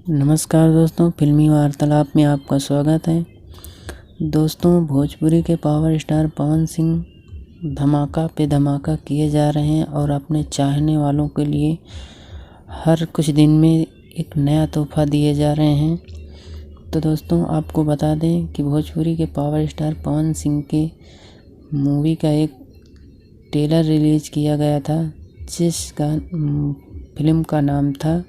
नमस्कार दोस्तों, फिल्मी वार्तालाप में आपका स्वागत है। दोस्तों, भोजपुरी के पावर स्टार पवन सिंह धमाका पे धमाका किए जा रहे हैं और अपने चाहने वालों के लिए हर कुछ दिन में एक नया तोहफा दिए जा रहे हैं। तो दोस्तों, आपको बता दें कि भोजपुरी के पावर स्टार पवन सिंह के मूवी का एक ट्रेलर रिलीज़ किया गया था, जिसका फिल्म का नाम था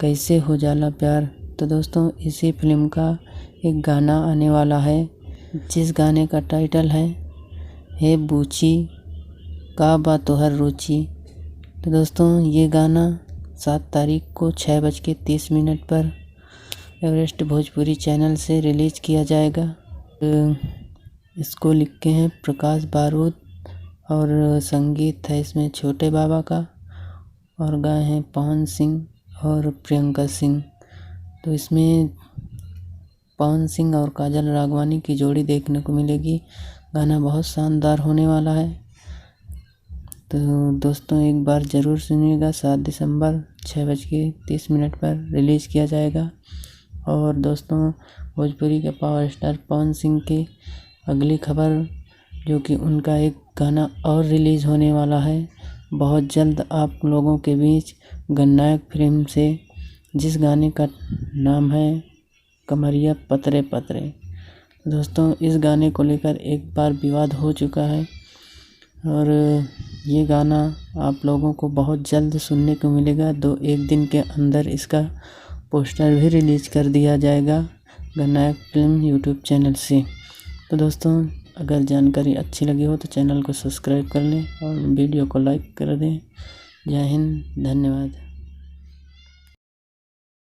कैसे हो जाला प्यार। तो दोस्तों, इसी फिल्म का एक गाना आने वाला है, जिस गाने का टाइटल है हे बूची का बा तोहर रुचि। तो दोस्तों, ये गाना 7 तारीख को 6:30 पर एवरेस्ट भोजपुरी चैनल से रिलीज़ किया जाएगा। इसको लिखे हैं प्रकाश बारूद और संगीत है इसमें छोटे बाबा का और गाए हैं पवन सिंह और प्रियंका सिंह। तो इसमें पवन सिंह और काजल राघवानी की जोड़ी देखने को मिलेगी। गाना बहुत शानदार होने वाला है। तो दोस्तों, एक बार ज़रूर सुनिएगा। 7 दिसंबर 6:30 पर रिलीज़ किया जाएगा। और दोस्तों, भोजपुरी के पावर स्टार पवन सिंह के अगली खबर, जो कि उनका एक गाना और रिलीज़ होने वाला है बहुत जल्द आप लोगों के बीच गणनायक फिल्म से, जिस गाने का नाम है कमरिया पतरे पतरे। दोस्तों, इस गाने को लेकर एक बार विवाद हो चुका है और ये गाना आप लोगों को बहुत जल्द सुनने को मिलेगा। 1 दिन के अंदर इसका पोस्टर भी रिलीज़ कर दिया जाएगा गणनायक फिल्म यूट्यूब चैनल से। तो दोस्तों, अगर जानकारी अच्छी लगी हो तो चैनल को सब्सक्राइब कर लें और वीडियो को लाइक कर दें। जय हिंद, धन्यवाद।